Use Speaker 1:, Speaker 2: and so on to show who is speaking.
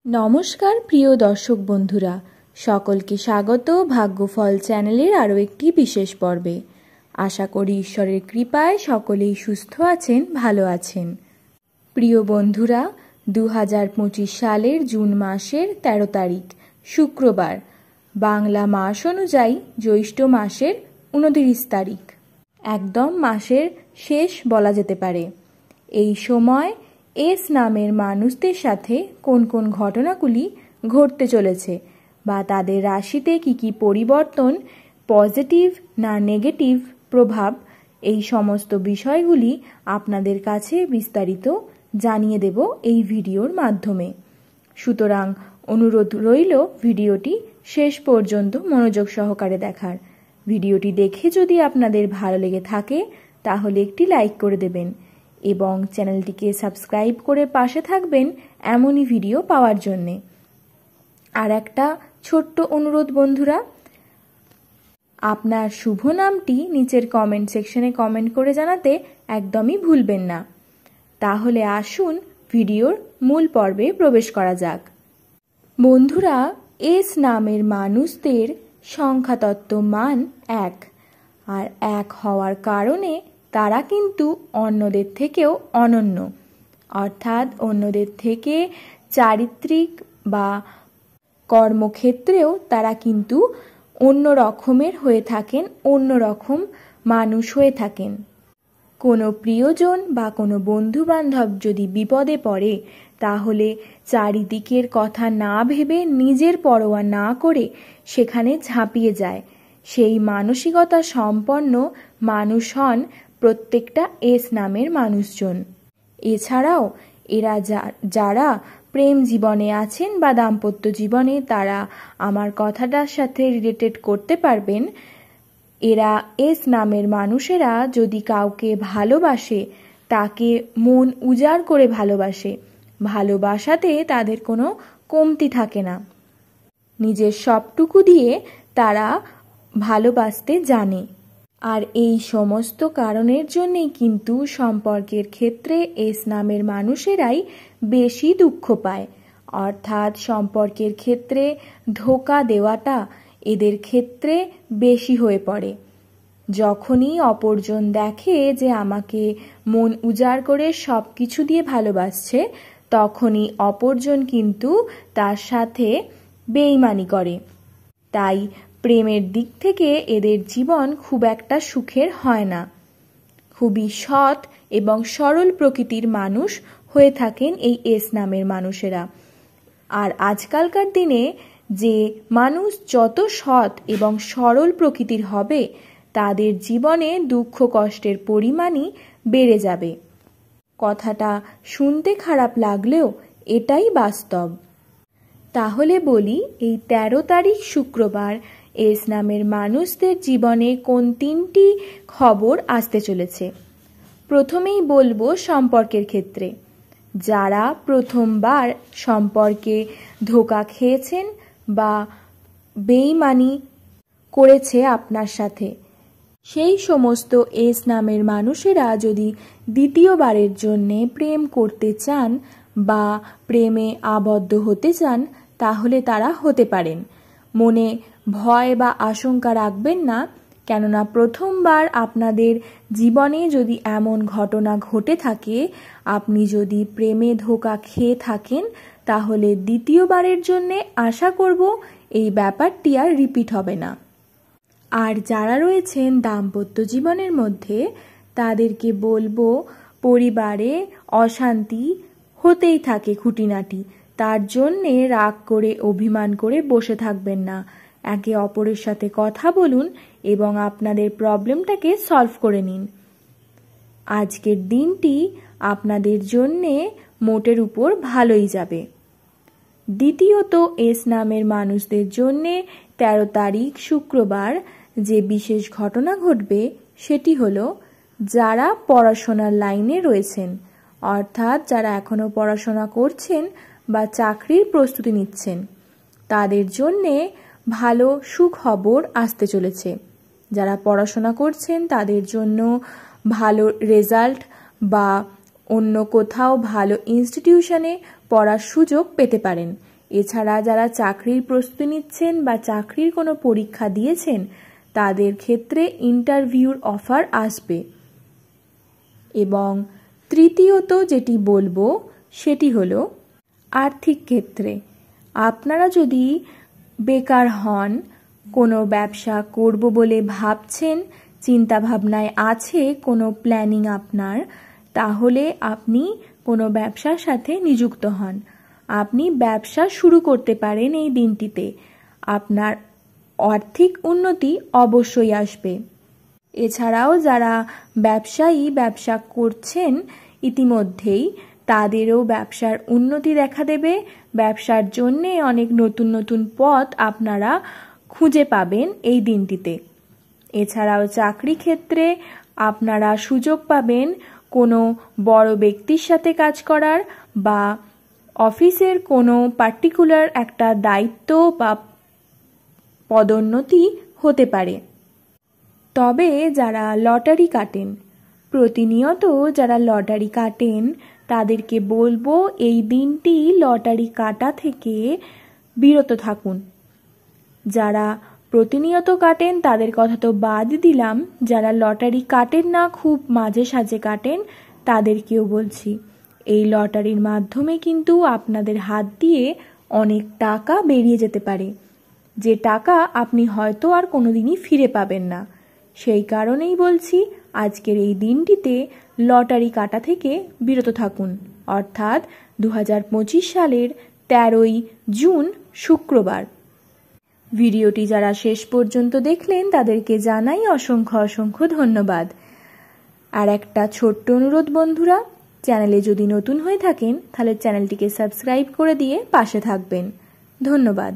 Speaker 1: নমস্কার প্রিয় দর্শক বন্ধুরা, সকলকে স্বাগত ভাগ্যফল চ্যানেলের আরও একটি বিশেষ পর্বে। আশা করি ঈশ্বরের কৃপায় সকলেই সুস্থ আছেন, ভালো আছেন। প্রিয় বন্ধুরা, 2025 সালের জুন মাসের 13 তারিখ শুক্রবার, বাংলা মাস অনুযায়ী জ্যৈষ্ঠ মাসের 29 তারিখ, একদম মাসের শেষ বলা যেতে পারে। এই সময় এস নামের মানুষদের সাথে কোন কোন ঘটনাগুলি ঘটতে চলেছে বা তাদের রাশিতে কি পরিবর্তন, পজিটিভ না নেগেটিভ প্রভাব, এই সমস্ত বিষয়গুলি আপনাদের কাছে বিস্তারিত জানিয়ে দেব এই ভিডিওর মাধ্যমে। সুতরাং অনুরোধ রইল ভিডিওটি শেষ পর্যন্ত মনোযোগ সহকারে দেখার। ভিডিওটি দেখে যদি আপনাদের ভালো লেগে থাকে তাহলে একটি লাইক করে দেবেন এবং চ্যানেলটিকে সাবস্ক্রাইব করে পাশে থাকবেন এমনই ভিডিও পাওয়ার জন্যে। আর একটা ছোট্ট অনুরোধ বন্ধুরা, আপনার শুভ নামটি নিচের কমেন্ট সেকশনে কমেন্ট করে জানাতে একদমই ভুলবেন না। তাহলে আসুন ভিডিওর মূল পর্বে প্রবেশ করা যাক। বন্ধুরা, এস নামের মানুষদের সংখ্যাতত্ত্ব মান 1, আর 1 হওয়ার কারণে তারা কিন্তু অন্যদের থেকেও অনন্য, অর্থাৎ অন্যদের থেকে চারিত্রিক বা কর্মক্ষেত্রেও তারা কিন্তু অন্য রকমের হয়ে থাকেন, অন্য রকম মানুষ হয়ে থাকেন। কোনো প্রিয়জন বা কোনো বন্ধুবান্ধব যদি বিপদে পড়ে তাহলে চারিদিকের কথা না ভেবে নিজের পরোয়া না করে সেখানে ঝাঁপিয়ে যায়। সেই মানসিকতা সম্পন্ন মানুষ হন প্রত্যেকটা এস নামের মানুষজন। এছাড়াও এরা যারা প্রেম জীবনে আছেন বা দাম্পত্য জীবনে, তারা আমার কথাটার সাথে রিলেটেড করতে পারবেন। এরা এস নামের মানুষেরা যদি কাউকে ভালোবাসে তাকে মন উজাড় করে ভালোবাসে, ভালোবাসাতে তাদের কোনো কমতি থাকে না, নিজের সবটুকু দিয়ে তারা ভালোবাসতে জানে। আর এই সমস্ত কারণের জন্যেই কিন্তু সম্পর্কের ক্ষেত্রে এস নামের মানুষেরাই বেশি দুঃখ পায়, অর্থাৎ সম্পর্কের ক্ষেত্রে ধোঁকা দেওয়াটা এদের ক্ষেত্রে বেশি হয়ে পড়ে। যখনই অপরজন দেখে যে আমাকে মন উজাড় করে সব কিছু দিয়ে ভালোবাসছে, তখনই অপরজন কিন্তু তার সাথে বেইমানি করে। তাই প্রেমের দিক থেকে এদের জীবন খুব একটা সুখের হয় না। খুবই সৎ এবং সরল প্রকৃতির মানুষ হয়ে থাকেন এই এস নামের মানুষেরা। আর আজকালকার দিনে যে মানুষ যত সৎ এবং সরল প্রকৃতির হবে তাদের জীবনে দুঃখ কষ্টের পরিমাণই বেড়ে যাবে। কথাটা শুনতে খারাপ লাগলেও এটাই বাস্তব। তাহলে বলি, এই 13 তারিখ শুক্রবার এস নামের মানুষদের জীবনে কোন 3টি খবর আসতে চলেছে। প্রথমেই বলবো সম্পর্কের ক্ষেত্রে। যারা প্রথমবার সম্পর্কে ধোঁকা খেয়েছেন বা বেইমানি করেছে আপনার সাথে, সেই সমস্ত এস নামের মানুষেরা যদি দ্বিতীয়বারের জন্যে প্রেম করতে চান বা প্রেমে আবদ্ধ হতে চান তাহলে তারা হতে পারেন। মনে ভয় বা আশঙ্কা রাখবেন না, কেননা প্রথমবার আপনাদের জীবনে যদি এমন ঘটনা ঘটে থাকে, আপনি যদি প্রেমে ধোঁকা খেয়ে থাকেন, তাহলে দ্বিতীয়বারের জন্যে আশা করব এই ব্যাপারটি আর রিপিট হবে না। আর যারা রয়েছেন দাম্পত্য জীবনের মধ্যে তাদেরকে বলবো, পরিবারে অশান্তি হতেই থাকে খুঁটিনাটি, তার জন্যে রাগ করে অভিমান করে বসে থাকবেন না। একে অপরের সাথে কথা বলুন এবং আপনাদের প্রবলেমটাকে সলভ করে নিন। আজকের দিনটি আপনাদের জন্যে মোটের উপর ভালোই যাবে। দ্বিতীয়ত, এস নামের মানুষদের জন্যে 13 তারিখ শুক্রবার যে বিশেষ ঘটনা ঘটবে সেটি হলো, যারা পড়াশোনার লাইনে রয়েছেন, অর্থাৎ যারা এখনও পড়াশোনা করছেন বা চাকরির প্রস্তুতি নিচ্ছেন, তাদের জন্যে ভালো সুখবর আসতে চলেছে। যারা পড়াশোনা করছেন তাদের জন্য ভালো রেজাল্ট বা অন্য কোথাও ভালো ইনস্টিটিউশনে পড়ার সুযোগ পেতে পারেন। এছাড়া যারা চাকরির প্রস্তুতি নিচ্ছেন বা চাকরির কোনো পরীক্ষা দিয়েছেন তাদের ক্ষেত্রে ইন্টারভিউর অফার আসবে। এবং তৃতীয়ত যেটি বলবো সেটি হলো আর্থিক ক্ষেত্রে। আপনারা যদি বেকার হন, কোনো ব্যবসা করব বলে ভাবছেন, চিন্তাভাবনায় আছে কোনো প্ল্যানিং আপনার, তাহলে আপনি কোনো ব্যবসার সাথে নিযুক্ত হন। আপনি ব্যবসা শুরু করতে পারেন এই দিনটিতে। আপনার আর্থিক উন্নতি অবশ্যই আসবে। এছাড়াও যারা ব্যবসা করছেন ইতিমধ্যেই, তাদেরও ব্যবসার উন্নতি দেখা দেবে। ব্যবসার জন্যে অনেক নতুন নতুন পথ আপনারা খুঁজে পাবেন এই দিনটিতে। এছাড়াও চাকরি ক্ষেত্রে আপনারা সুযোগ পাবেন কোনো বড় ব্যক্তির সাথে কাজ করার বা অফিসের কোনো পার্টিকুলার একটা দায়িত্ব বা পদোন্নতি হতে পারে। তবে যারা লটারি কাটেন, প্রতিনিয়ত যারা লটারি কাটেন, তাদেরকে বলবো এই দিনটি লটারি কাটা থেকে বিরত থাকুন। যারা প্রতিনিয়ত কাটেন তাদের কথা তো বাদ দিলাম, যারা লটারি কাটেন না, খুব মাঝে সাঝে কাটেন, তাদেরকেও বলছি এই লটারির মাধ্যমে কিন্তু আপনাদের হাত দিয়ে অনেক টাকা বেরিয়ে যেতে পারে, যে টাকা আপনি হয়তো আর কোনোদিনই ফিরে পাবেন না। সেই কারণেই বলছি আজকের এই দিনটিতে লটারি কাটা থেকে বিরত থাকুন। অর্থাৎ 2025 সালের 13ই জুন শুক্রবার। ভিডিওটি যারা শেষ পর্যন্ত দেখলেন তাদেরকে জানাই অসংখ্য অসংখ্য ধন্যবাদ। আর একটা ছোট্ট অনুরোধ বন্ধুরা, চ্যানেলে যদি নতুন হয়ে থাকেন তাহলে চ্যানেলটিকে সাবস্ক্রাইব করে দিয়ে পাশে থাকবেন। ধন্যবাদ।